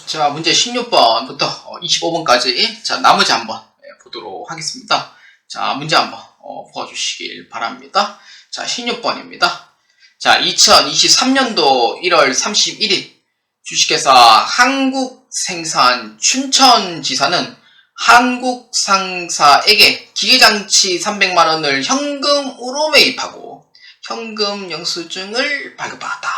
자, 문제 16번부터 25번까지 자, 나머지 한번 보도록 하겠습니다. 자, 문제 한번 보아주시길 바랍니다. 자, 16번입니다. 자, 2023년도 1월 31일 주식회사 한국생산 춘천지사는 한국상사에게 기계장치 300만원을 현금으로 매입하고 현금 영수증을 발급받았다.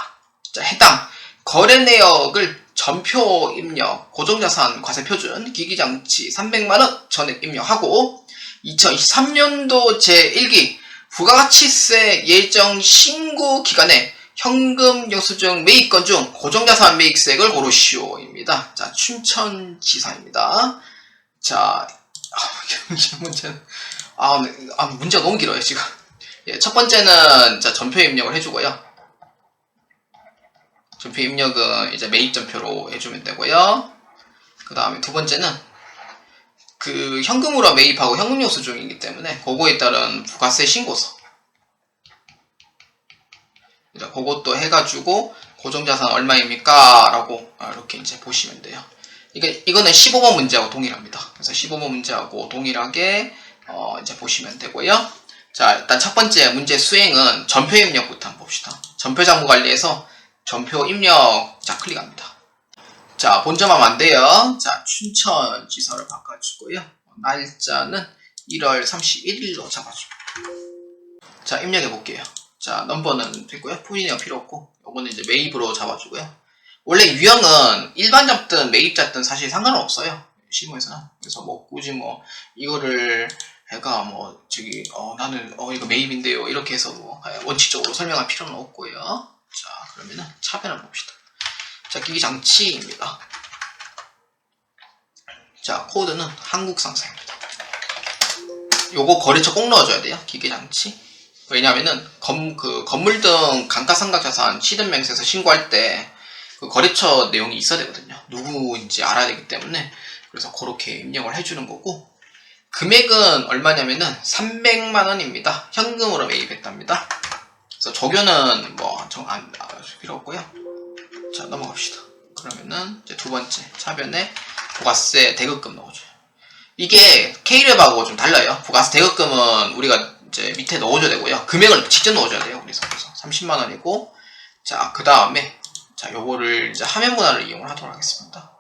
자, 해당 거래 내역을 전표 입력, 고정자산 과세표준, 기기장치 300만원 전액 입력하고 2023년도 제1기 부가가치세 예정 신고 기간에 현금 영수증 매입건 중 고정자산 매입세액을 고르시오입니다. 자, 춘천지사입니다. 자, 문제는 문제가 너무 길어요 지금. 예, 첫 번째는 자, 전표 입력을 해주고요. 전표 입력은 이제 매입 전표로 해주면 되고요. 그 다음에 두 번째는 그 현금으로 매입하고 현금 영수증이기 때문에 그거에 따른 부가세 신고서. 그것도 해가지고 고정자산 얼마입니까? 라고 이렇게 이제 보시면 돼요. 이거는 15번 문제하고 동일합니다. 그래서 15번 문제하고 동일하게 이제 보시면 되고요. 자, 일단 첫 번째 문제 수행은 전표 입력부터 한번 봅시다. 전표 장부 관리에서 전표 입력, 자, 클릭합니다. 자, 본점하면 안 돼요. 자, 춘천지사를 바꿔주고요. 날짜는 1월 31일로 잡아줍니다. 자, 입력해 볼게요. 자, 넘버는 됐고요. 포인트가 필요 없고, 요거는 이제 매입으로 잡아주고요. 원래 유형은 일반 잡든 매입 잡든 사실 상관은 없어요. 실무에서는. 그래서 뭐 굳이 뭐 이거를 해가 뭐 저기 나는 이거 매입인데요. 이렇게 해서 뭐 원칙적으로 설명할 필요는 없고요. 자, 그러면은 차변을 봅시다. 자, 기기장치입니다. 자, 코드는 한국상사입니다. 요거 거래처 꼭 넣어줘야 돼요. 기기장치. 왜냐면은 건물 등 감가상각자산 취득명세서 신고할 때 그 거래처 내용이 있어야 되거든요. 누구인지 알아야 되기 때문에. 그래서 그렇게 입력을 해주는 거고, 금액은 얼마냐면은 300만원입니다. 현금으로 매입했답니다. 그래서 조교는 뭐 필요 없고요. 자, 넘어갑시다. 그러면은 이제 두 번째 차변에 부가세 대급금 넣어줘요. 이게 K랩하고 좀 달라요. 부가세 대급금은 우리가 이제 밑에 넣어줘야 되고요. 금액을 직접 넣어줘야 돼요. 그래서 30만원이고, 자, 그 다음에 자, 요거를 이제 화면 분할을 이용을 하도록 하겠습니다.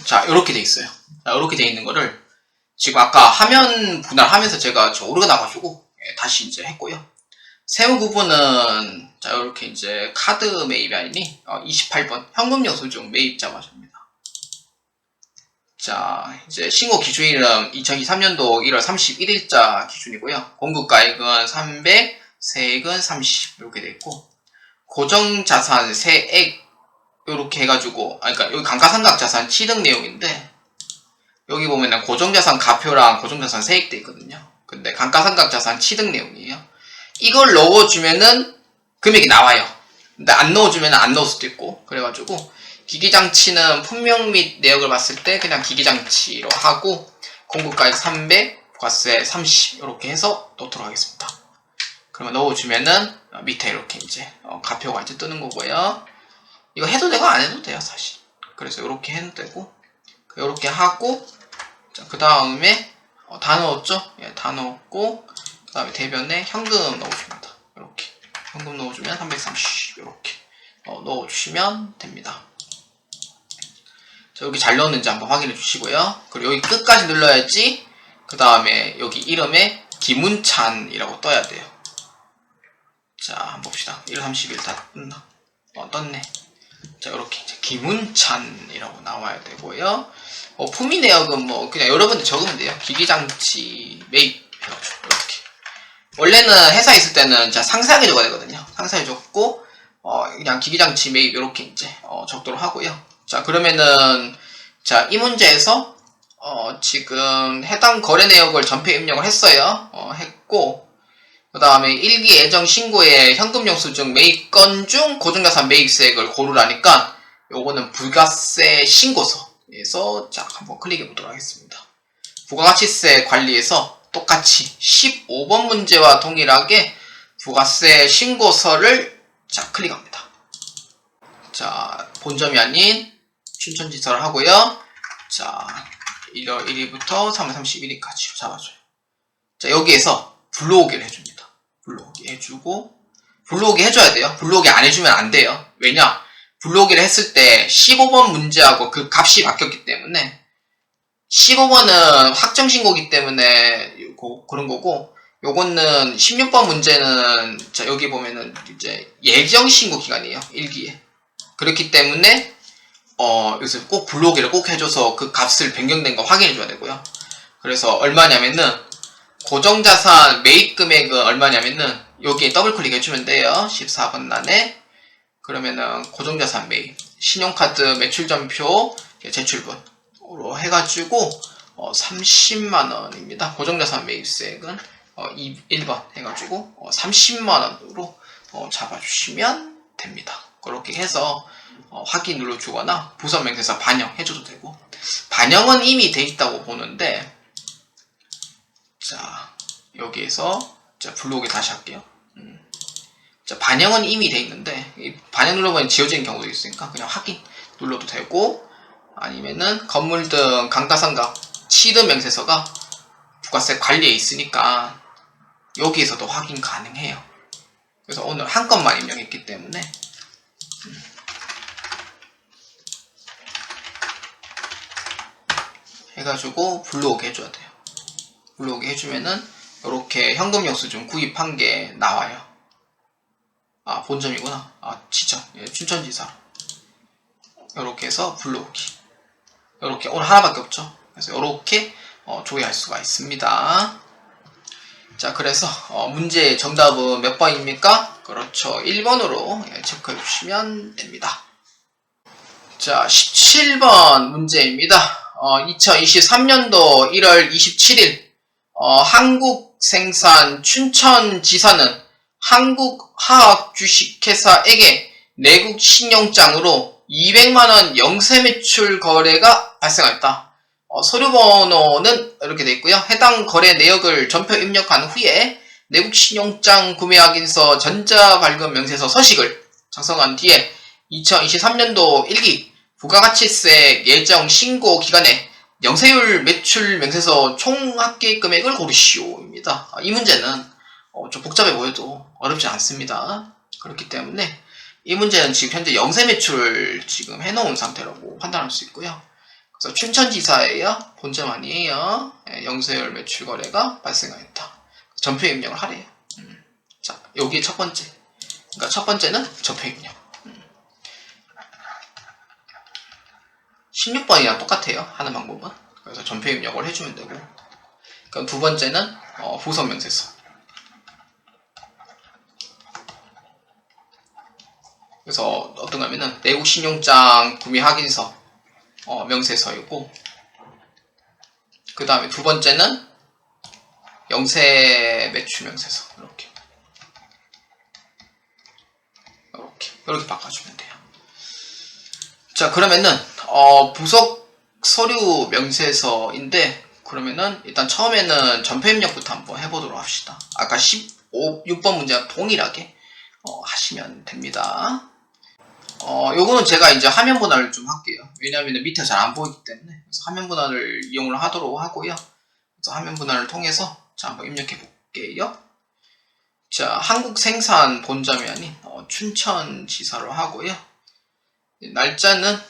자, 요렇게 돼 있어요. 자, 요렇게 돼 있는 거를 지금 아까 화면 분할하면서 제가 좀 오류가 나가지고 다시 이제 했고요. 세무 부분은 자, 요렇게 이제 카드 매입이 아니니 28번 현금 영수증 매입자 맞습니다. 자, 이제 신고 기준일은 2023년도 1월 31일자 기준이고요. 공급가액은 300, 세액은 30 이렇게 돼 있고, 고정자산 세액 요렇게 해가지고 그러니까 여기 감가상각자산 취득 내용인데, 여기 보면은 고정자산 가표랑 고정자산 세액 돼 있거든요. 근데 감가상각자산 취득 내용이에요. 이걸 넣어주면은 금액이 나와요. 근데 안 넣어주면 안 넣을 수도 있고, 그래가지고 기기장치는 품명 및 내역을 봤을 때 그냥 기기장치로 하고, 공급가액 300, 부가세 30 이렇게 해서 넣도록 하겠습니다. 그러면 넣어주면은 밑에 이렇게 이제 가표가 이제 뜨는 거고요. 이거 해도 되고 안 해도 돼요 사실. 그래서 이렇게 해도 되고, 이렇게 하고, 자, 그 다음에 다 넣었죠? 예, 다 넣었고, 그 다음에 대변에 현금 넣어줍니다. 이렇게 현금 넣어주면 330 이렇게 넣어주시면 됩니다. 자, 여기 잘 넣었는지 한번 확인해 주시고요. 그리고 여기 끝까지 눌러야지 그 다음에 여기 이름에 김운찬이라고 떠야 돼요. 자, 한번 봅시다. 1월 30일 다 떴나? 떴네. 자, 이렇게 이제 김운찬이라고 나와야 되고요. 품위 내역은 뭐 그냥 여러분들 적으면 돼요. 기기장치 매입 해가지고 이렇게. 원래는 회사에 있을 때는 자, 상세하게 적어야 되거든요. 상세하게 적고 그냥 기기장치 매입 이렇게 이제 적도록 하고요. 자, 그러면은 자, 이 문제에서 지금 해당 거래 내역을 전표 입력을 했어요. 했고, 그 다음에 일기 예정 신고에 현금 영수증 매입건 중 고정자산 매입세액을 고르라니까 요거는 부가세 신고서에서 자, 한번 클릭해 보도록 하겠습니다. 부가가치세 관리에서 똑같이 15번 문제와 동일하게 부가세 신고서를 자, 클릭합니다. 자, 본점이 아닌 춘천지사를 하고요. 자, 1월 1일부터 3월 31일까지 잡아줘요. 자, 여기에서 불러오기를 해줍니다. 불러오기 해주고, 불러오기 해줘야 돼요. 불러오기 안 해주면 안 돼요. 왜냐? 불러오기를 했을 때 15번 문제하고 그 값이 바뀌었기 때문에 15번은 확정신고기 때문에 그런 거고, 요거는 16번 문제는 자 여기 보면은 이제 예정신고 기간이에요. 1기에. 그렇기 때문에 여기서 꼭 불러오기를 꼭 해줘서 그 값을 변경된 거 확인해줘야 되고요. 그래서 얼마냐면은 고정자산 매입 금액은 얼마냐면은 여기에 더블 클릭해주면 돼요. 14번란에. 그러면은 고정자산 매입 신용카드 매출전표 제출분으로 해가지고 30만원입니다. 고정자산 매입세액은 1번 해가지고 30만원으로 잡아주시면 됩니다. 그렇게 해서 확인 눌러주거나 부서명세서 반영해줘도 되고, 반영은 이미 돼 있다고 보는데, 자 여기에서 자 불러오기 다시 할게요. 자 반영은 이미 돼 있는데 반영 눌러보면 지워지는 경우도 있으니까 그냥 확인 눌러도 되고, 아니면은 건물 등 강가상각 취득 명세서가 부가세 관리에 있으니까 여기에서도 확인 가능해요. 그래서 오늘 한 건만 입력했기 때문에 해가지고 불러오게 해줘야 돼요. 불러오게 해주면은 이렇게 현금 영수증 구입한 게 나와요. 아 본점이구나. 아 진짜 춘천지사. 이렇게 해서 불러오기. 이렇게 오늘 하나밖에 없죠. 그래서 이렇게 조회할 수가 있습니다. 자 그래서 문제 정답은 몇 번입니까? 그렇죠. 1번으로 체크해 주시면 됩니다. 자 17번 문제입니다. 2023년도 1월 27일 한국생산 춘천지사는 한국화학주식회사에게 내국 신용장으로 200만원 영세매출 거래가 발생하였다. 서류번호는 이렇게 되어 있고요. 해당 거래 내역을 전표 입력한 후에 내국 신용장 구매 확인서 전자발급 명세서 서식을 작성한 뒤에 2023년도 1기 부가가치세 예정 신고 기간에 영세율 매출 명세서 총 합계 금액을 고르시오입니다. 이 문제는 좀 복잡해 보여도 어렵지 않습니다. 그렇기 때문에 이 문제는 지금 현재 영세 매출을 지금 해놓은 상태라고 판단할 수 있고요. 그래서 춘천지사예요. 본점 아니에요. 영세율 매출 거래가 발생하였다. 전표 입력을 하래요. 자, 여기 첫 번째. 그러니까 첫 번째는 전표 입력. 16번이랑 똑같아요. 하는 방법은. 그래서 전표 입력을 해주면 되고. 그럼 두 번째는 후선 명세서. 그래서 어떤가 하면은 내국 신용장 구매 확인서 명세서이고, 그 다음에 두 번째는 영세 매출 명세서. 이렇게 바꿔주면 돼요. 자 그러면은 부속 서류 명세서인데, 그러면은 일단 처음에는 전표 입력부터 한번 해보도록 합시다. 아까 6번 문제와 동일하게 하시면 됩니다. 요거는 제가 이제 화면 분할을 좀 할게요. 왜냐하면 밑에 잘 안 보이기 때문에. 그래서 화면 분할을 이용을 하도록 하고요. 그래서 화면 분할을 통해서 자 한번 입력해 볼게요. 자 한국 생산 본점이 아닌 춘천지사로 하고요. 날짜는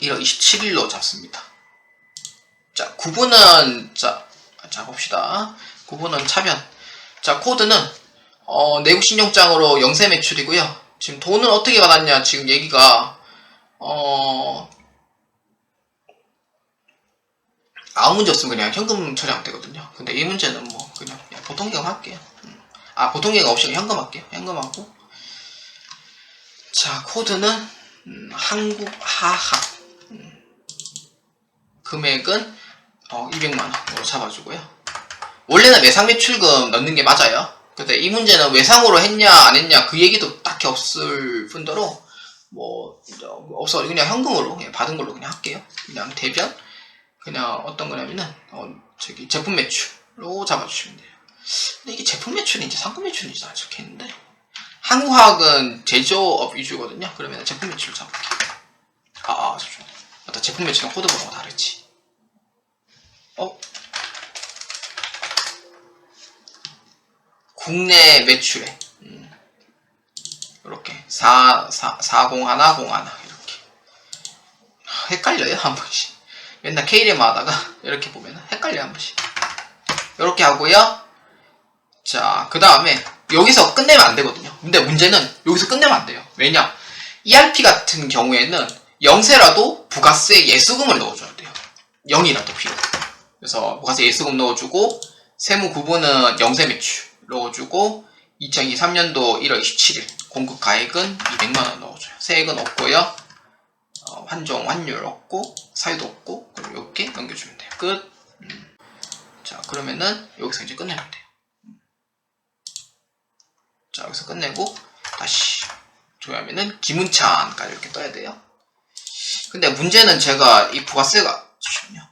1월 27일로 잡습니다. 자 구분은 자 봅시다. 구분은 차변. 자 코드는 내국 신용장으로 영세 매출이고요. 지금 돈은 어떻게 받았냐 지금 얘기가 아무 문제 없으면 그냥 현금 처리하면 되거든요. 근데 이 문제는 뭐 그냥 보통 경험 할게요. 보통 경험 없이 현금 할게요. 현금하고. 자 코드는 한국화학. 금액은 200만원으로 잡아주고요. 원래는 매상매출금 넣는 게 맞아요. 근데 이 문제는 외상으로 했냐 안 했냐 그 얘기도 딱히 없을 뿐더러 뭐 없어. 그냥 현금으로 그냥 받은 걸로 그냥 할게요. 그냥 대변 그냥 어떤 거냐면은 제품 매출로 잡아주시면 돼요. 근데 이게 제품 매출인지 상품 매출인지 안 적혀있는데 한국화학은 제조업 위주거든요. 그러면 제품 매출을 잡을게요. 잠시만요. 맞다. 제품 매출은 코드 번호가 다르지. 국내 매출에 이렇게 401001 이렇게 헷갈려요 한 번씩. 맨날 K램 하다가 이렇게 보면 헷갈려요 한 번씩. 이렇게 하고요. 자, 그 다음에 여기서 끝내면 안 되거든요. 근데 문제는 여기서 끝내면 안 돼요. 왜냐? ERP 같은 경우에는 0세라도 부가세 예수금을 넣어줘야 돼요. 0이라도 필요. 그래서 부가세 예수금 넣어주고 세무 구분은 0세 매출 넣어주고 2023년도 1월 27일 공급 가액은 200만원 넣어줘요. 세액은 없고요. 환종 환율 없고 사유도 없고 그럼 이렇게 넘겨주면 돼요. 끝. 자, 그러면은 여기서 이제 끝내면 돼요. 자, 여기서 끝내고 다시 조회하면은 김은찬까지 이렇게 떠야 돼요. 근데 문제는 제가 이 부가세가 잠시만요.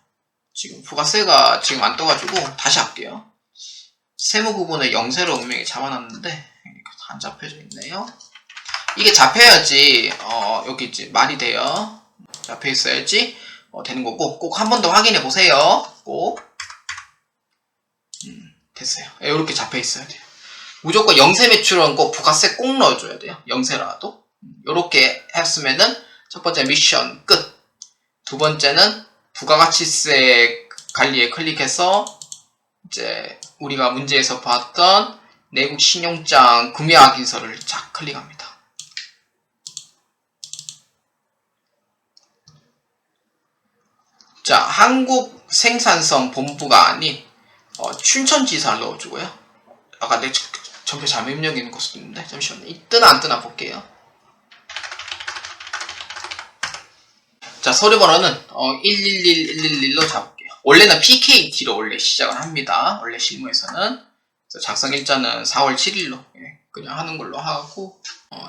지금 부가세가 지금 안 떠가지고 다시 할게요. 세무 구분을 0세로 분명히 잡아놨는데 안 잡혀져 있네요. 이게 잡혀야지 여기 이제 말이 돼요. 잡혀 있어야지 되는 거고 꼭 한 번 더 확인해 보세요. 꼭 됐어요. 이렇게 잡혀 있어야 돼요. 무조건 0세 매출은 꼭 부가세 꼭 넣어줘야 돼요. 0세라도 이렇게 했으면은 첫 번째 미션 끝. 두 번째는 부가가치세 관리에 클릭해서 이제 우리가 문제에서 봤던 내국 신용장 구매 확인서를 쫙 클릭합니다. 자, 한국 생산성 본부가 아닌 춘천지사를 넣어주고요. 아까 내 전표 잘못 입력해 있는 걸 수도 있는데 잠시만요. 뜨나 안 뜨나 볼게요. 자, 서류 번호는 111111로 잡을게요. 원래는 PKT로 원래 시작을 합니다. 원래 실무에서는. 작성 일자는 4월 7일로 그냥 하는 걸로 하고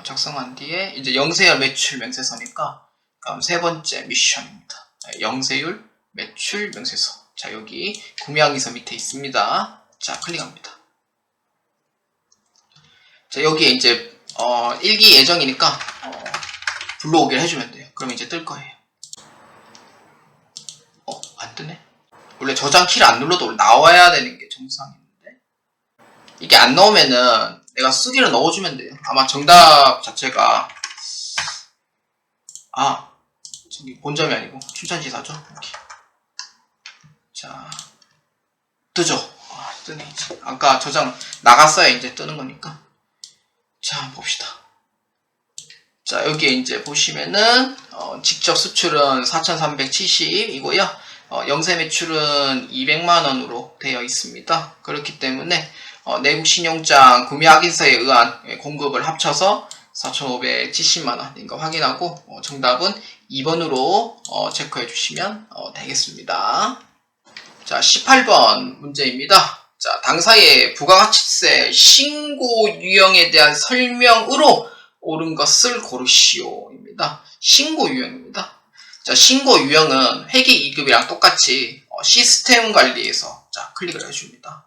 작성한 뒤에 이제 영세율 매출 명세서니까 그럼 세 번째 미션입니다. 영세율 매출 명세서. 자, 여기 구매하기서 밑에 있습니다. 자, 클릭합니다. 자, 여기에 이제 일기 예정이니까 불러오기를 해주면 돼요. 그럼 이제 뜰 거예요. 안 뜨네? 원래 저장 키를 안 눌러도 나와야 되는 게 정상인데 이게 안 나오면은 내가 쓰기를 넣어주면 돼요. 아마 정답 자체가 저기 본점이 아니고 춘천지사죠. 이렇게. 자, 뜨죠? 뜨네 이제. 아까 저장 나갔어야 이제 뜨는 거니까. 자, 한번 봅시다. 자, 여기에 이제 보시면은 직접 수출은 4,370이고요. 영세 매출은 200만원으로 되어 있습니다. 그렇기 때문에 내국 신용장 구매 확인서에 의한 공급을 합쳐서 4,570만원인 거 확인하고 정답은 2번으로 체크해 주시면 되겠습니다. 자, 18번 문제입니다. 자, 당사의 부가가치세 신고 유형에 대한 설명으로 옳은 것을 고르시오입니다. 신고 유형입니다. 자, 신고 유형은 회계 2급이랑 똑같이 시스템 관리에서 자, 클릭을 해줍니다.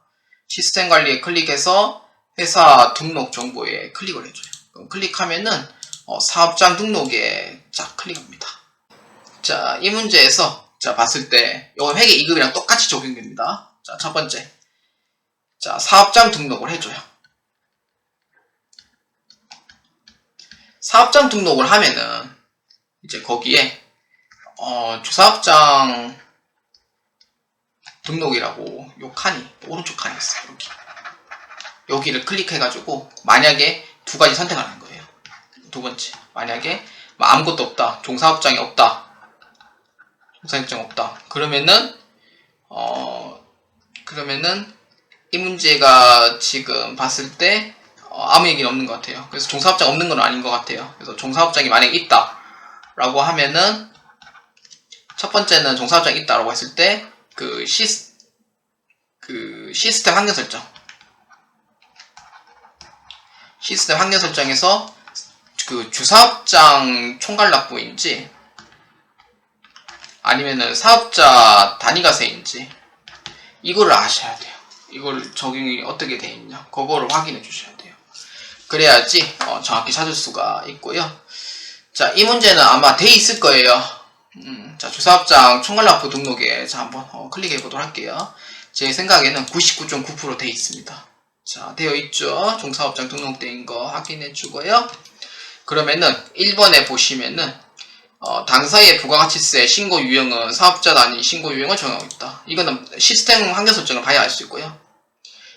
시스템 관리에 클릭해서 회사 등록 정보에 클릭을 해줘요. 그럼 클릭하면은 사업장 등록에 자, 클릭합니다. 자, 이 문제에서 자, 봤을 때 이건 회계 2급이랑 똑같이 적용됩니다. 자, 첫 번째. 자, 사업장 등록을 해줘요. 사업장 등록을 하면은 이제 거기에 주사업장 등록이라고 요 칸이 오른쪽 칸이 있어요. 여기를 클릭해가지고 만약에 두 가지 선택을 하는 거예요. 두 번째, 만약에 아무것도 없다, 종사업장이 없다, 종사업장 없다. 그러면은 이 문제가 지금 봤을 때 아무 얘기는 없는 것 같아요. 그래서 종사업장 없는 건 아닌 것 같아요. 그래서 종사업장이 만약에 있다라고 하면은 첫 번째는 종사업장이 있다라고 했을 때 그 시스템 환경 설정. 시스템 환경 설정에서 그 주사업장 총괄 납부인지 아니면은 사업자 단위과세인지 이거를 아셔야 돼요. 이걸 적용이 어떻게 돼 있냐 그거를 확인해 주셔야 돼요. 그래야지 정확히 찾을 수가 있고요. 자, 이 문제는 아마 돼 있을 거예요. 자, 주사업장 총괄납부 등록에 자 한번 클릭해 보도록 할게요. 제 생각에는 99.9% 돼 있습니다. 자, 되어 있죠. 종사업장 등록된 거 확인해 주고요. 그러면은 1번에 보시면은 당사의 부가가치세 신고 유형은 사업자 단위 신고 유형을 정하고 있다. 이거는 시스템 환경 설정을 봐야 알 수 있고요.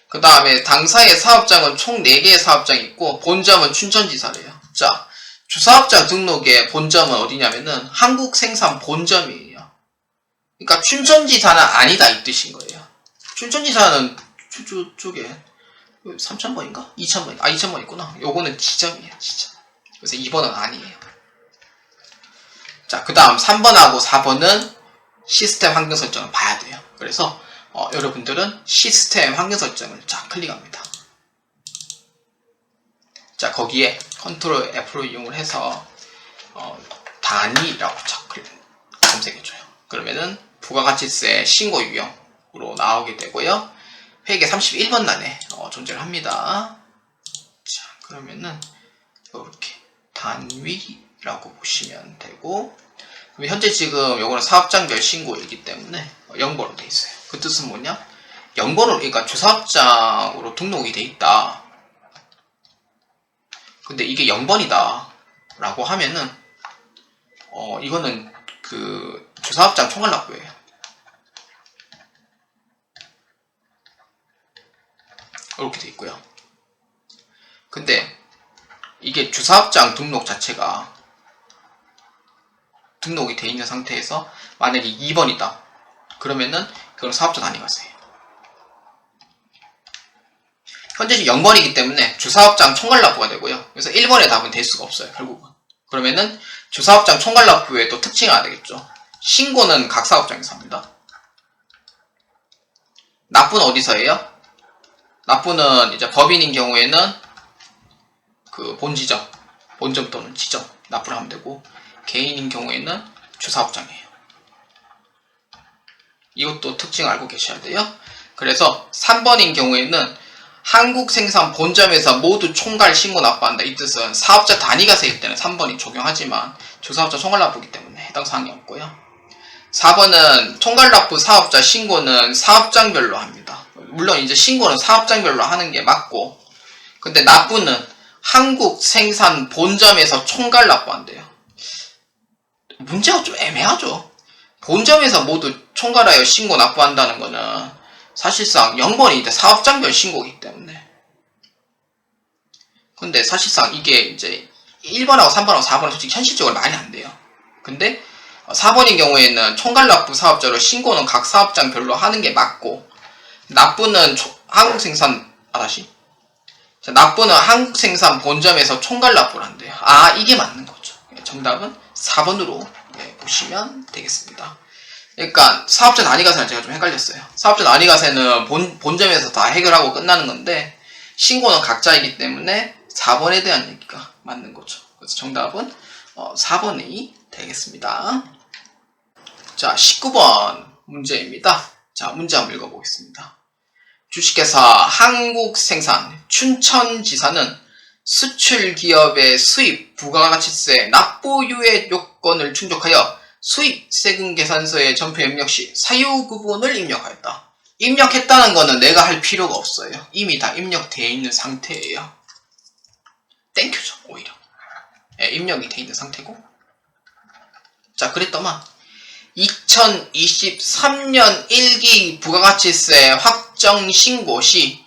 그 다음에 당사의 사업장은 총 4개의 사업장이 있고 본점은 춘천지사래요. 자, 주사업장 등록의 본점은 어디냐면은 한국생산 본점이에요. 그러니까 춘천지사는 아니다 이 뜻인 거예요. 춘천지사는 쪽에 3000번인가? 2000번. 2000번 있구나. 요거는 지점이에요. 지점. 그래서 2번은 아니에요. 자, 그 다음 3번하고 4번은 시스템 환경 설정을 봐야 돼요. 그래서 여러분들은 시스템 환경 설정을 자 클릭합니다. 자, 거기에 컨트롤 F로 이용을 해서 단위라고 자 검색해줘요. 그러면은 부가가치세 신고 유형으로 나오게 되고요. 회계 31번 단에 존재를 합니다. 자, 그러면은 이렇게 단위라고 보시면 되고, 현재 지금 요거는 사업장별 신고이기 때문에 0번으로 돼 있어요. 그 뜻은 뭐냐? 0번으로, 그러니까 주사업장으로 등록이 돼 있다. 근데 이게 0번이다 라고 하면은 이거는 그 주사업장 총괄납부예요. 이렇게 돼 있고요. 근데 이게 주사업장 등록 자체가 등록이 돼 있는 상태에서 만약에 2번이다 그러면은 그건 사업자 단위과세예요. 현재 지금 0번이기 때문에 주사업장 총괄납부가 되고요. 그래서 1번의 답은 될 수가 없어요. 결국은. 그러면은 주사업장 총괄납부의 또 특징이 하나 되겠죠. 신고는 각 사업장에서 합니다. 납부는 어디서 해요? 납부는 이제 법인인 경우에는 그 본지점, 본점 또는 지점 납부를 하면 되고, 개인인 경우에는 주사업장이에요. 이것도 특징 알고 계셔야 돼요. 그래서 3번인 경우에는 한국 생산 본점에서 모두 총괄 신고 납부한다. 이 뜻은 사업자 단위과세일 때는 3번이 적용하지만 주사업자 총괄 납부이기 때문에 해당 사항이 없고요. 4번은 총괄 납부 사업자 신고는 사업장별로 합니다. 물론 이제 신고는 사업장별로 하는 게 맞고, 근데 납부는 한국 생산 본점에서 총괄 납부한대요. 문제가 좀 애매하죠. 본점에서 모두 총괄하여 신고 납부한다는 거는 사실상 0번이 사업장별 신고이기 때문에. 근데 사실상 이게 이제 1번하고 3번하고 4번은 솔직히 현실적으로 말이 안 돼요. 근데 4번인 경우에는 총괄 납부 사업자로 신고는 각 사업장별로 하는 게 맞고, 납부는 납부는 한국 생산 본점에서 총괄 납부를 한대요. 이게 맞는 거죠. 정답은 4번으로 보시면 되겠습니다. 그러니까 사업자 단위과세는 제가 좀 헷갈렸어요. 사업자 단위과세는 본점에서 다 해결하고 끝나는 건데, 신고는 각자이기 때문에 4번에 대한 얘기가 맞는 거죠. 그래서 정답은 4번이 되겠습니다. 자, 19번 문제입니다. 자, 문제 한번 읽어보겠습니다. 주식회사 한국생산 춘천지사는 수출기업의 수입 부가가치세 납부유예 요건을 충족하여 수입 세금 계산서에 전표 입력 시 사유 구분을 입력하였다. 입력했다는 거는 내가 할 필요가 없어요. 이미 다 입력되어 있는 상태예요. 땡큐죠, 오히려. 입력이 되어 있는 상태고. 자, 그랬더만 2023년 1기 부가가치세 확정 신고 시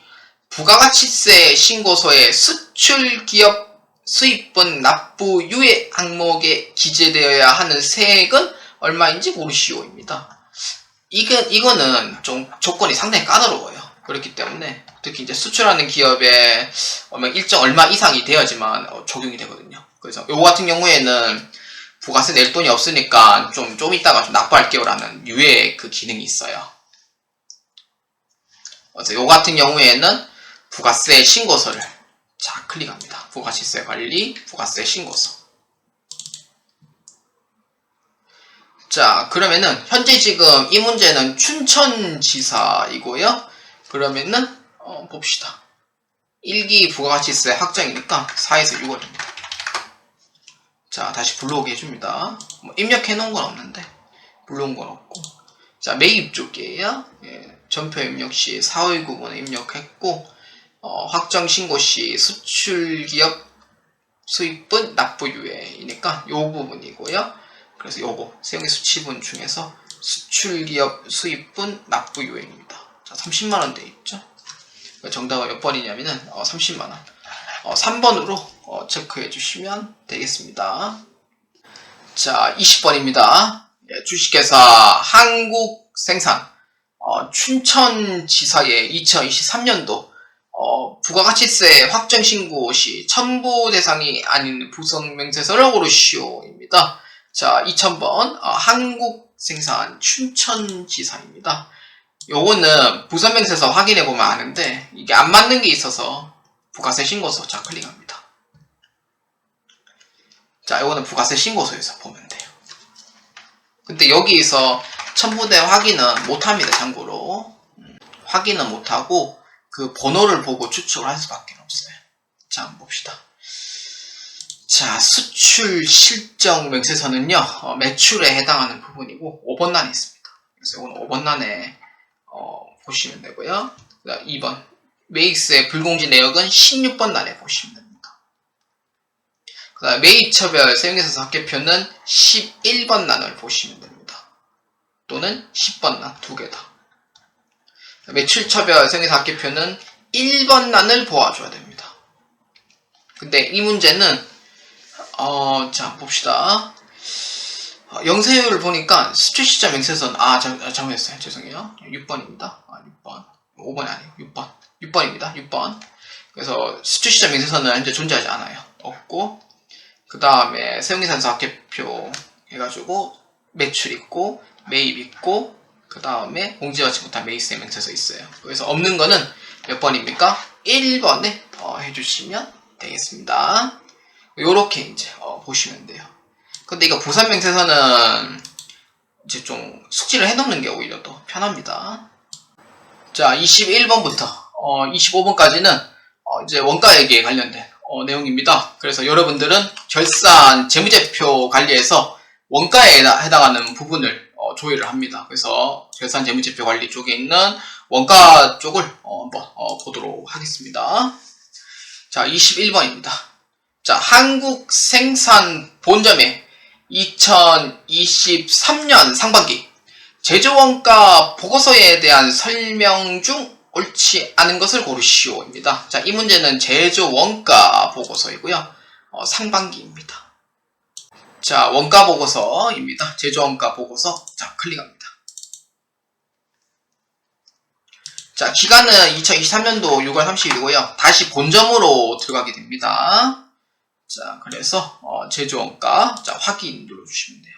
부가가치세 신고서에 수출기업 수입분 납부 유예 항목에 기재되어야 하는 세액은 얼마인지 고르시오입니다. 이거는 좀 조건이 상당히 까다로워요. 그렇기 때문에 특히 이제 수출하는 기업에 일정 얼마 이상이 되어야지만 적용이 되거든요. 그래서 요거 같은 경우에는 부가세 낼 돈이 없으니까 좀 이따가 좀 납부할게요라는 유예 그 기능이 있어요. 그래서 요거 같은 경우에는 부가세 신고서를 자 클릭합니다. 부가시세 관리, 부가세 신고서. 자, 그러면은 현재 지금 이 문제는 춘천지사이고요. 그러면은 봅시다. 1기 부가가치세 확정이니까 4에서 6월입니다. 자, 다시 불러오게 해줍니다. 뭐 입력해 놓은 건 없는데 불러온 건 없고. 자, 매입 쪽이에요. 예, 전표 입력 시 4월 9분에 입력했고, 확정 신고 시 수출기업 수입분 납부 유예이니까 요 부분이고요. 그래서 요거 세용의 수치분 중에서 수출기업 수입분 납부 유예입니다. 자, 30만원 돼 있죠. 정답은 몇 번이냐면은 30만원. 3번으로 체크해 주시면 되겠습니다. 자, 20번입니다. 예, 주식회사 한국생산 춘천지사의 2023년도 부가가치세 확정 신고 시 첨부 대상이 아닌 부성명세서를 고르시오입니다. 자, 2000번 한국생산 춘천지사입니다. 요거는 부선명세서 확인해보면 아는데 이게 안 맞는 게 있어서 부가세 신고서. 자, 클릭합니다. 자, 요거는 부가세 신고서에서 보면 돼요. 근데 여기서 첨부된 확인은 못합니다. 참고로 확인은 못하고 그 번호를 보고 추측을 할 수밖에 없어요. 자, 한번 봅시다. 자, 수출 실적 명세서는요, 매출에 해당하는 부분이고 5번란에 있습니다. 그래서 이건 5번란에 보시면 되고요. 그 다음 2번 매입세 불공지 내역은 16번 란에 보시면 됩니다. 그 다음 매입처별 세용계산서 합계표는 11번 란을 보시면 됩니다. 또는 10번 란 두 개 다. 매출처별 세용계산서 합계표는 1번 란을 보아줘야 됩니다. 근데 이 문제는 자, 봅시다. 영세율을 보니까 수출시장 명세서는 잘못했어요. 죄송해요. 6번입니다. 6번. 5번이 아니에요. 6번. 6번입니다. 6번. 그래서 수출시장 명세서는 현재 존재하지 않아요. 없고, 그 다음에 세용계산서 합계표 해가지고 매출 있고 매입 있고, 그 다음에 공제받지 못한 매입세 명세서 있어요. 그래서 없는 거는 몇 번입니까? 1번에 해주시면 되겠습니다. 요렇게 이제 보시면 돼요. 근데 이거 부산명세서는 이제 좀 숙지를 해놓는 게 오히려 더 편합니다. 자, 21번부터 25번까지는 이제 원가액에 관련된 내용입니다. 그래서 여러분들은 결산 재무제표 관리에서 원가에 해당하는 부분을 조회를 합니다. 그래서 결산 재무제표 관리 쪽에 있는 원가 쪽을 한번 보도록 하겠습니다. 자, 21번입니다. 자, 한국생산 본점의 2023년 상반기 제조원가 보고서에 대한 설명 중 옳지 않은 것을 고르시오입니다. 자, 이 문제는 제조원가 보고서이고요. 상반기입니다. 자, 원가 보고서입니다. 제조원가 보고서. 자, 클릭합니다. 자, 기간은 2023년도 6월 30일이고요. 다시 본점으로 들어가게 됩니다. 자, 그래서 제조원가 확인 눌러주시면 돼요.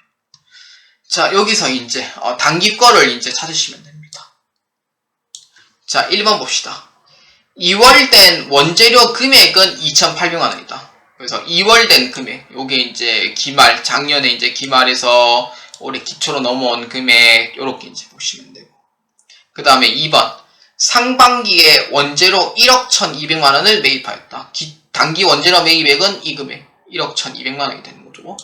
자, 여기서 이제 단기 거를 이제 찾으시면 됩니다. 자, 1번 봅시다. 2월 된 원재료 금액은 2,800만원이다. 그래서 2월 된 금액, 요게 이제 기말, 작년에 이제 기말에서 올해 기초로 넘어온 금액, 요렇게 이제 보시면 되고. 그 다음에 2번. 상반기에 원재료 1억 1,200만원을 매입하였다. 단기 원재료 매입액은 이 금액 1억 1,200만원이 되는 거죠.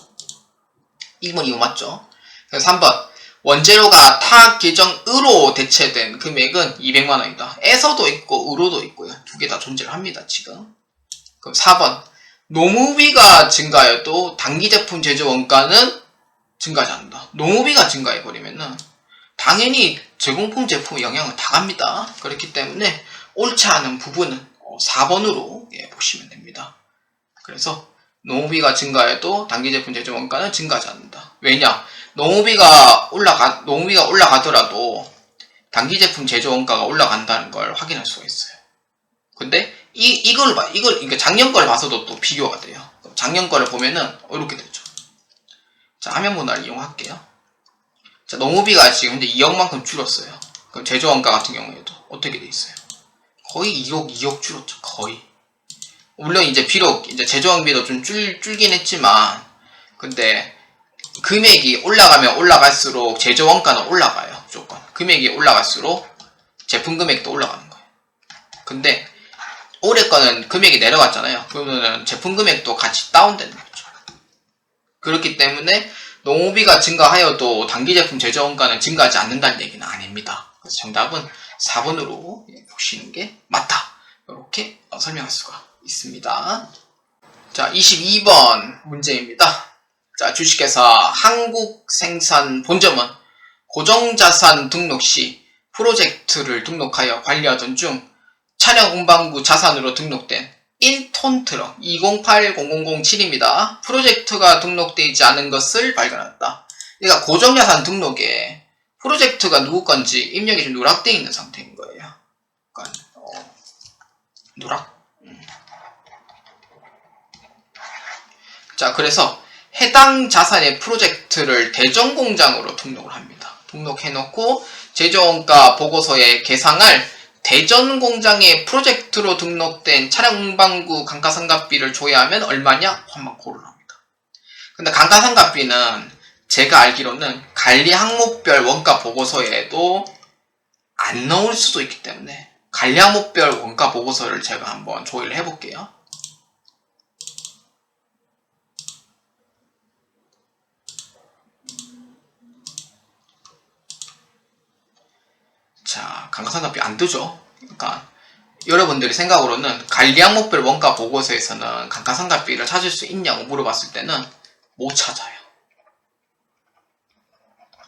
1번 이거 맞죠? 그래서 3번 원재료가 타 계정으로 대체된 금액은 200만원이다. 에서도 있고 으로도 있고요. 두 개 다 존재를 합니다. 지금. 그럼 4번 노무비가 증가해도 단기 제품 제조 원가는 증가하지 않는다. 노무비가 증가해버리면은 당연히 제공품 제품에 영향을 다 갑니다. 그렇기 때문에 옳지 않은 부분은 4번으로 보시면 됩니다. 그래서 노무비가 증가해도 단기 제품 제조 원가는 증가하지 않는다. 왜냐? 노무비가 올라가더라도 단기 제품 제조 원가가 올라간다는 걸 확인할 수가 있어요. 근데 그러니까 작년 걸 봐서도 또 비교가 돼요. 작년 거를 보면은 이렇게 되죠. 자, 화면 문화를 이용할게요. 자, 노무비가 지금 현재 2억만큼 줄었어요. 그럼 제조 원가 같은 경우에도 어떻게 돼 있어요? 거의 2억 줄었죠. 거의. 물론 이제 비록 이제 제조원비도 좀 줄긴 했지만, 근데 금액이 올라가면 올라갈수록 제조원가는 올라가요. 무조건. 금액이 올라갈수록 제품 금액도 올라가는 거예요. 근데 올해 거는 금액이 내려갔잖아요. 그러면은 제품 금액도 같이 다운되는 거죠. 그렇기 때문에 농업비가 증가하여도 단기 제품 제조 원가는 증가하지 않는다는 얘기는 아닙니다. 그래서 정답은 4번으로 보시는 게 맞다. 이렇게 설명할 수가 있습니다. 자, 22번 문제입니다. 자, 주식회사 한국생산본점은 고정자산 등록 시 프로젝트를 등록하여 관리하던 중 차량 운반구 자산으로 등록된 1톤 트럭 208007입니다. 프로젝트가 등록되지 않은 것을 발견했다. 그러니까 고정자산 등록에 프로젝트가 누구 건지 입력이 좀 누락되어 있는 상태인 거예요. 그러니까 누락? 자, 그래서 해당 자산의 프로젝트를 대전공장으로 등록을 합니다. 등록해놓고 제조원가 보고서에 계상할 대전공장의 프로젝트로 등록된 차량 운반구 감가상각비를 조회하면 얼마냐? 한번 고를 합니다. 근데 감가상각비는 제가 알기로는 관리 항목별 원가 보고서에도 안 넣을 수도 있기 때문에 관리 항목별 원가 보고서를 제가 한번 조회를 해볼게요. 자, 감가상각비 안 뜨죠. 그러니까 여러분들이 생각으로는 관리 항목별 원가 보고서에서는 감가상각비를 찾을 수 있냐고 물어봤을 때는 못 찾아요.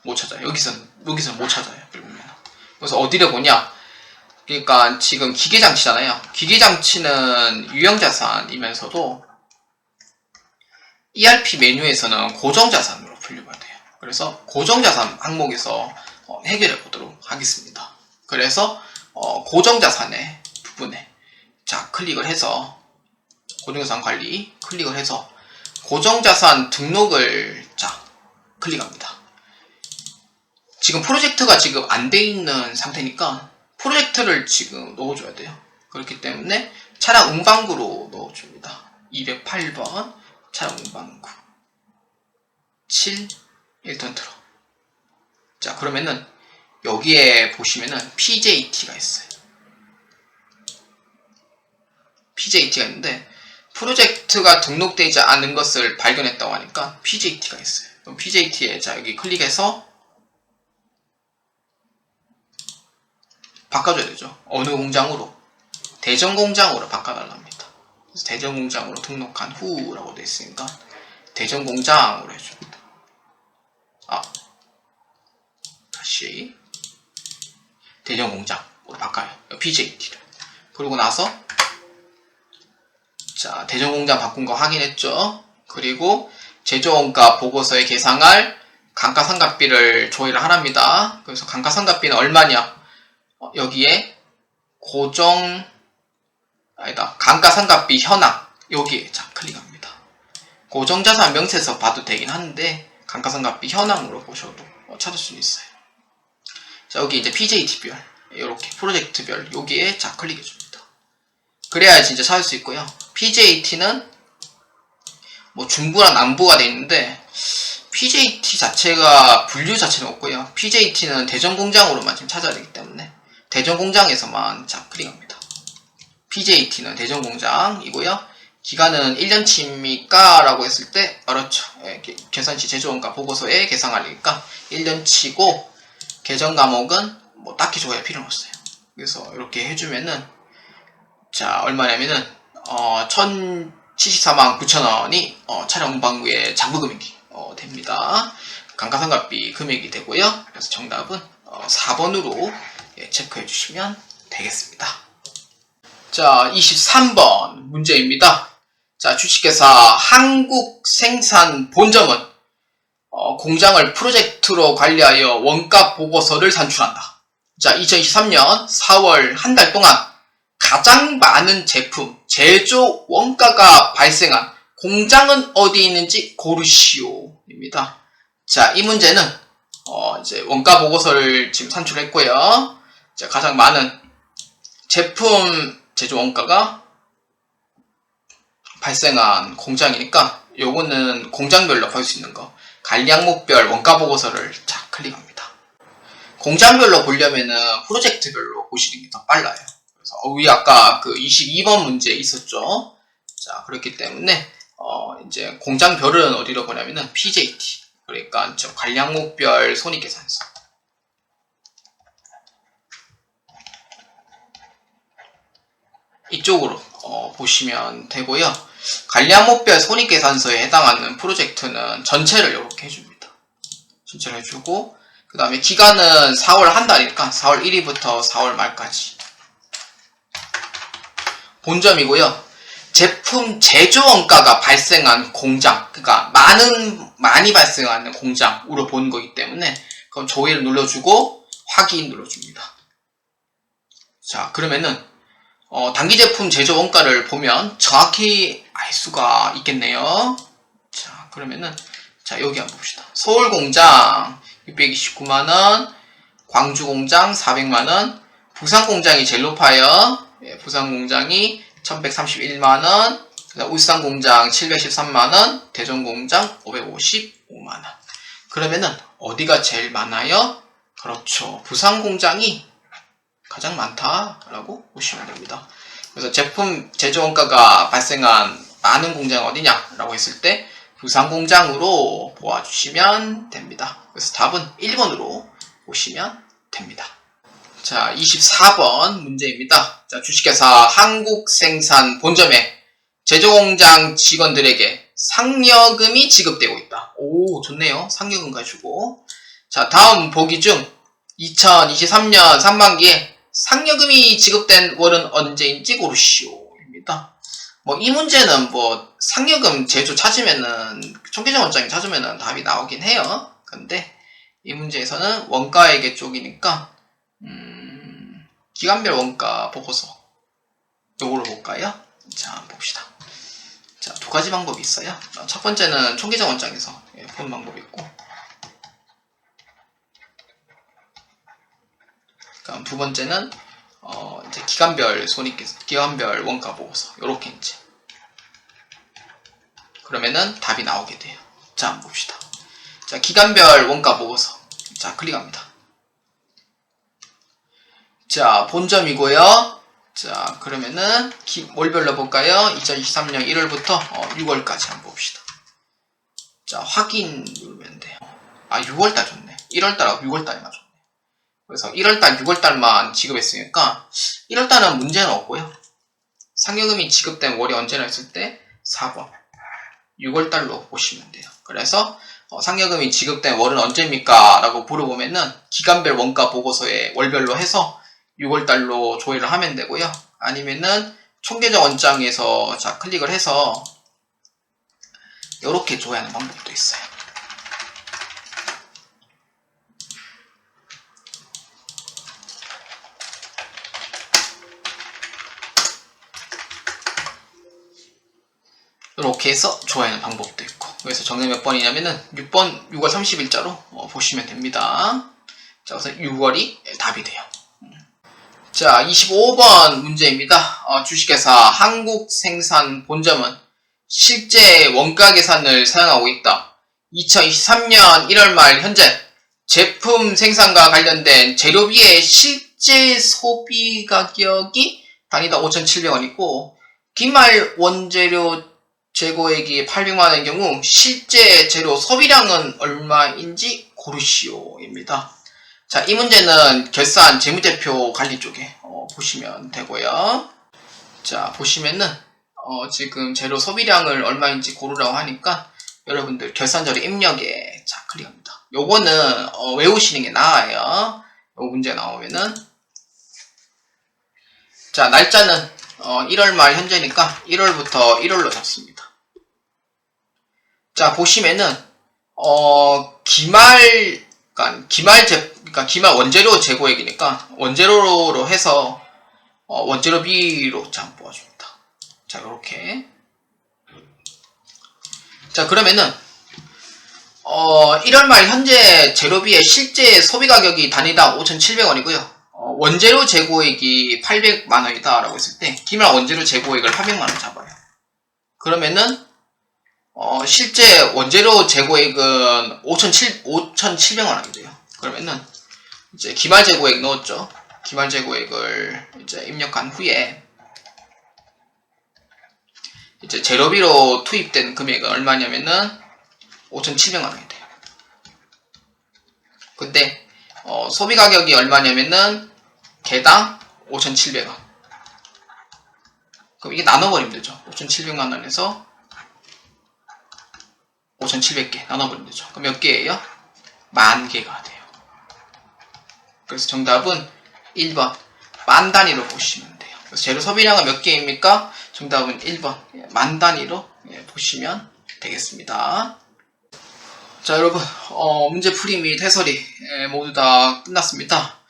못 찾아요. 여기서는 못 찾아요. 그래서 어디를 보냐? 그러니까 지금 기계장치잖아요. 기계장치는 유형자산이면서도 ERP 메뉴에서는 고정자산으로 분류가 돼요. 그래서 고정자산 항목에서 해결해 보도록 하겠습니다. 그래서 고정자산의 부분에 자 클릭을 해서 고정자산 관리 클릭을 해서 고정자산 등록을 자 클릭합니다. 지금 프로젝트가 지금 안 돼 있는 상태니까 프로젝트를 지금 넣어줘야 돼요. 그렇기 때문에 차량 운반구로 넣어줍니다. 208번 차량 운반구 7 1톤 트럭. 자, 그러면은 여기에 보시면은 PJT가 있어요. PJT가 있는데 프로젝트가 등록되지 않은 것을 발견했다고 하니까 PJT가 있어요. 그럼 PJT에 자 여기 클릭해서 바꿔줘야 되죠. 어느 공장으로? 대전공장으로 바꿔달랍니다. 그래서 대전공장으로 등록한 후라고 되어 있으니까 대전공장으로 해줍니다. 다시 대전공장으로 바꿔요. PJT를. 그러고 나서 자 대전공장 바꾼 거 확인했죠. 그리고 제조원가 보고서에 계상할 감가상각비를 조회를 하랍니다. 그래서 감가상각비는 얼마냐? 여기에 감가상각비 현황 여기에 자 클릭합니다. 고정자산 명세서 봐도 되긴 하는데 감가상각비 현황으로 보셔도 찾을 수 있어요. 자 여기 이제 PJT별 이렇게 프로젝트별 여기에 자 클릭해 줍니다. 그래야 진짜 찾을 수 있고요. PJT는 뭐 중부랑 남부가 돼 있는데 PJT 자체가 분류 자체는 없고요. PJT는 대전공장으로만 지금 찾아야 되기 때문에 대전공장에서만 자 클릭합니다. PJT는 대전공장이고요. 기간은 1년치입니까? 라고 했을 때 그렇죠. 계산시 제조원가 보고서에 계상하니까 1년치고 계정 과목은 뭐 딱히 조회할 필요는 없어요. 그래서 이렇게 해주면은 자 얼마냐면은 1,074만 9천원이 차량 운반구의 장부 금액이 됩니다. 감가상각비 금액이 되고요. 그래서 정답은 4번으로 체크해 주시면 되겠습니다. 자 23번 문제입니다. 자 주식회사 한국생산본점은 공장을 프로젝트로 관리하여 원가 보고서를 산출한다. 자 2023년 4월 한 달 동안 가장 많은 제품 제조 원가가 발생한 공장은 어디에 있는지 고르시오 입니다. 자 이 문제는 이제 원가 보고서를 지금 산출했고요. 자 가장 많은 제품 제조 원가가 발생한 공장이니까 요거는 공장별로 볼 수 있는 거 관리 항목별 원가 보고서를 자 클릭합니다. 공장별로 보려면은 프로젝트별로 보시는 게 더 빨라요. 우리 아까 그 22번 문제 있었죠. 자, 그렇기 때문에 이제 공장별은 어디로 보냐면은 PJT, 그러니까 저 관량목별 손익계산서. 이쪽으로 보시면 되고요. 관량목별 손익계산서에 해당하는 프로젝트는 전체를 이렇게 해줍니다. 전체를 해주고, 그 다음에 기간은 4월 한 달이니까 4월 1일부터 4월 말까지. 본점이고요. 제품 제조 원가가 발생한 공장, 그러니까 많이 발생하는 공장으로 보는 거기 때문에 그럼 조회를 눌러주고 확인 눌러줍니다. 자, 그러면은 단기 제품 제조 원가를 보면 정확히 알 수가 있겠네요. 자, 그러면은 자, 여기 한번 봅시다. 서울 공장 629만원, 광주 공장 400만원, 부산 공장이 제일 높아요. 예, 부산 공장이 1131만원, 울산 공장 713만원, 대전 공장 555만원. 그러면은 어디가 제일 많아요? 그렇죠. 부산 공장이 가장 많다라고 보시면 됩니다. 그래서 제품 제조 원가가 발생한 많은 공장이 어디냐라고 했을 때 부산 공장으로 보아주시면 됩니다. 그래서 답은 1번으로 보시면 됩니다. 자, 24번 문제입니다. 자, 주식회사 한국생산 본점에 제조공장 직원들에게 상여금이 지급되고 있다. 오, 좋네요. 상여금 가지고. 자, 다음 보기 중 2023년 상반기에 상여금이 지급된 월은 언제인지 고르시오입니다. 이 문제는 상여금 제조 찾으면은, 총계적 원장이 찾으면은 답이 나오긴 해요. 근데 이 문제에서는 원가회계 쪽이니까, 기간별 원가 보고서 요거를 볼까요? 자, 한번 봅시다. 자, 두 가지 방법이 있어요. 첫 번째는 총계적 원장에서 보는 방법이 있고, 그럼 두 번째는 이제 기간별 원가 보고서 요렇게 이제 그러면은 답이 나오게 돼요. 자, 한번 봅시다. 자, 기간별 원가 보고서. 자, 클릭합니다. 자, 본점이고요. 자, 그러면은 월별로 볼까요? 2023년 1월부터 6월까지 한번 봅시다. 자, 확인 누르면 돼요. 아, 6월달 좋네. 1월달하고 6월달이 맞았네. 그래서 1월달, 6월달만 지급했으니까 1월달은 문제는 없고요. 상여금이 지급된 월이 언제나 했을 때 4번 6월달로 보시면 돼요. 그래서 상여금이 지급된 월은 언제입니까? 라고 물어보면은 기간별 원가 보고서에 월별로 해서 6월달로 조회를 하면 되고요. 아니면은 총계적 원장에서 자, 클릭을 해서 이렇게 조회하는 방법도 있어요. 이렇게 해서 조회하는 방법도 있고, 그래서 정답 몇 번이냐면은 6번 6월 30일자로 보시면 됩니다. 자, 우선 6월이 답이 돼요. 자, 25번 문제입니다. 주식회사 한국생산 본점은 실제 원가 계산을 사용하고 있다. 2023년 1월 말 현재 제품 생산과 관련된 재료비의 실제 소비 가격이 단위당 5,700원이고 기말 원재료 재고액이 800만원의 경우 실제 재료 소비량은 얼마인지 고르시오입니다. 자, 이 문제는 결산 재무제표 관리 쪽에 보시면 되고요. 자, 보시면은 지금 재료 소비량을 얼마인지 고르라고 하니까 여러분들 결산 자료 입력에 자, 클릭합니다. 요거는 외우시는 게 나아요. 요 문제 나오면은 자, 날짜는 1월 말 현재니까 1월부터 1월로 잡습니다. 자, 보시면은 기말 원재료 재고액이니까 원재료로 해서 원재료비로 자, 뽑아줍니다. 자, 요렇게. 자, 그러면은 1월 말 현재 재료비의 실제 소비 가격이 단위당 5,700원이고요. 원재료 재고액이 800만원이다 라고 했을 때 기말 원재료 재고액을 800만원 잡아요. 그러면은 실제 원재료 재고액은 5,700만원이 돼요. 그러면은 이제 기말 재고액 넣었죠. 기말 재고액을 이제 입력한 후에 이제 재료비로 투입된 금액은 얼마냐면은 5,700만 원이 돼요. 근데 소비 가격이 얼마냐면은 개당 5,700원. 그럼 이게 나눠버리면 되죠. 5,700만 원에서 5,700개 나눠버리면 되죠. 그럼 몇 개예요? 10,000개가 돼요. 그래서 정답은 1번 만 단위로 보시면 돼요. 그래서 재료 소비량은 몇 개입니까? 정답은 1번 만 단위로 보시면 되겠습니다. 자, 여러분 문제 풀이 및 해설이 모두 다 끝났습니다.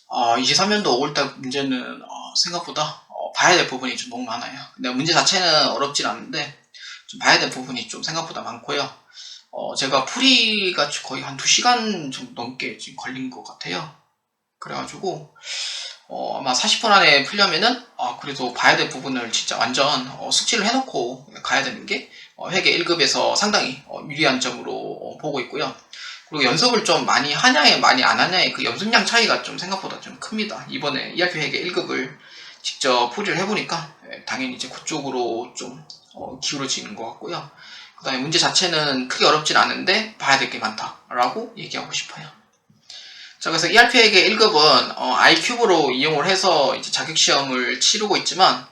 23년도 5월달 문제는 생각보다 봐야 될 부분이 좀 너무 많아요. 근데 문제 자체는 어렵진 않은데 좀 봐야 될 부분이 좀 생각보다 많고요. 제가 풀이가 거의 한 2시간 정도 넘게 지금 걸린 것 같아요. 그래가지고 아마 40분 안에 풀려면은 그래도 봐야 될 부분을 진짜 완전 숙지를 해놓고 가야 되는 게 회계 1급에서 상당히 유리한 점으로 보고 있고요. 그리고 연습을 좀 많이 하냐에 많이 안 하냐의 그 연습량 차이가 좀 생각보다 좀 큽니다. 이번에 ERP 회계 1급을 직접 풀이를 해보니까 당연히 이제 그쪽으로 좀 기울어지는 것 같고요. 그 다음에 문제 자체는 크게 어렵진 않은데 봐야 될 게 많다라고 얘기하고 싶어요. 자, 그래서 ERP 회계 1급은 iCube로 이용을 해서 이제 자격시험을 치르고 있지만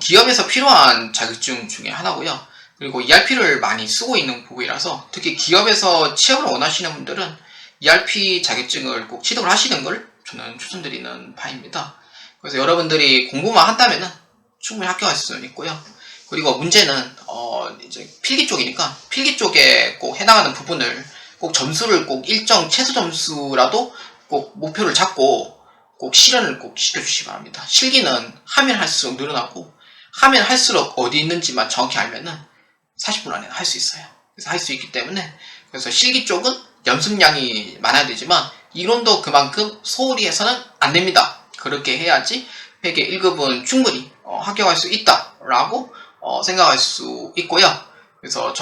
기업에서 필요한 자격증 중에 하나고요. 그리고 ERP를 많이 쓰고 있는 부분이라서 특히 기업에서 취업을 원하시는 분들은 ERP 자격증을 꼭 취득을 하시는 걸 저는 추천드리는 바입니다. 그래서 여러분들이 공부만 한다면은 충분히 합격할 수는 있고요. 그리고 문제는 이제 필기 쪽이니까 필기 쪽에 꼭 해당하는 부분을 꼭 점수를 꼭 일정 최소 점수라도 꼭 목표를 잡고 꼭 실현을 꼭 시켜주시기 바랍니다. 실기는 하면 할수록 늘어나고 하면 할수록 어디 있는지만 정확히 알면은 40분 안에 할 수 있어요. 그래서 할 수 있기 때문에 그래서 실기 쪽은 연습량이 많아야 되지만 이론도 그만큼 소홀히 해서는 안 됩니다. 그렇게 해야지 회계 1급은 충분히 합격할 수 있다라고 생각할 수 있고요. 그래서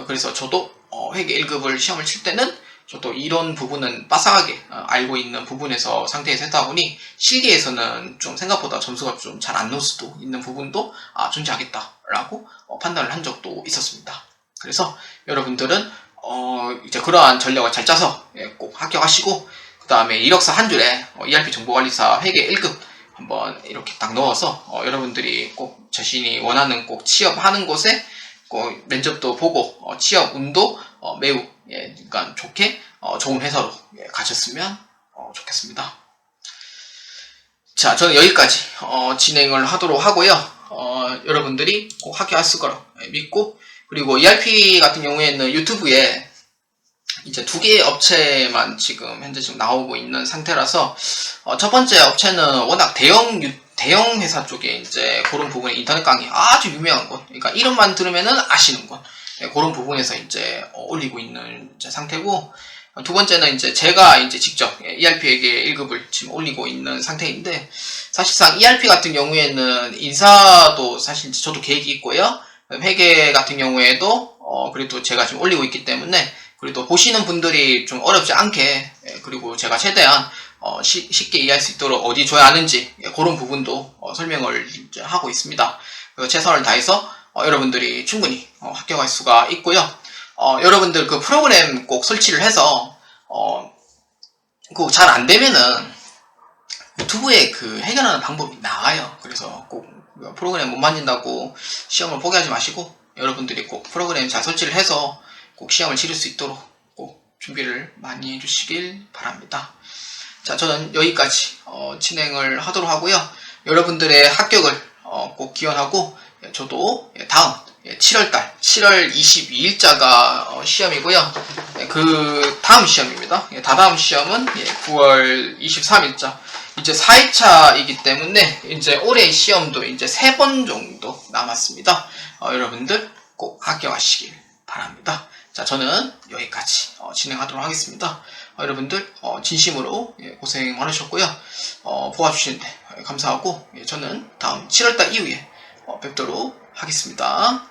그래서 저도 회계 1급을 시험을 칠 때는 저도 이런 부분은 빠삭하게 알고 있는 부분에서 상태에서 했다 보니 실기에서는 좀 생각보다 점수가 좀 잘 안 나올 수도 있는 부분도 존재하겠다라고 판단을 한 적도 있었습니다. 그래서 여러분들은 이제 그러한 전략을 잘 짜서 꼭 합격하시고 그 다음에 이력서 한 줄에 ERP 정보관리사 회계 1급 한번 이렇게 딱 넣어서 여러분들이 꼭 자신이 원하는 꼭 취업하는 곳에 꼭 면접도 보고 취업 운도 매우 그러니까 좋게 좋은 회사로 가셨으면 좋겠습니다. 자, 저는 여기까지 진행을 하도록 하고요. 여러분들이 꼭 합격하실 거라 믿고 그리고 ERP 같은 경우에는 유튜브에 이제 2개의 업체만 지금 현재 나오고 있는 상태라서 첫 번째 업체는 워낙 대형 회사 쪽에 이제 그런 부분에 인터넷 강의 아주 유명한 곳, 그러니까 이름만 들으면은 아시는 곳, 그런 부분에서 이제 올리고 있는 이제 상태고, 두 번째는 이제 제가 이제 직접 ERP에게 1급을 지금 올리고 있는 상태인데, 사실상 ERP 같은 경우에는 인사도 사실 저도 계획이 있고요. 회계 같은 경우에도 그래도 제가 지금 올리고 있기 때문에 그래도 보시는 분들이 좀 어렵지 않게 그리고 제가 최대한 쉽게 이해할 수 있도록 어디 줘야 하는지 그런 부분도 설명을 이제 하고 있습니다. 그래서 최선을 다해서 여러분들이 충분히 합격할 수가 있고요. 여러분들 그 프로그램 꼭 설치를 해서 그 잘 안 되면은 유튜브에 그 해결하는 방법이 나와요. 그래서 꼭 프로그램 못 만진다고 시험을 포기하지 마시고 여러분들이 꼭 프로그램 잘 설치를 해서 꼭 시험을 치를 수 있도록 꼭 준비를 많이 해주시길 바랍니다. 자, 저는 여기까지 진행을 하도록 하고요. 여러분들의 합격을 꼭 기원하고 저도 다음 7월달 7월 22일자가 시험이고요. 그 다음 시험입니다. 다다음 시험은 9월 23일자 이제 4회차이기 때문에 이제 올해 시험도 이제 3번 정도 남았습니다. 여러분들 꼭 합격하시길 바랍니다. 자, 저는 여기까지 진행하도록 하겠습니다. 여러분들 진심으로 고생 많으셨고요. 도와주시는데 감사하고 저는 다음 7월달 이후에 뵙도록 하겠습니다.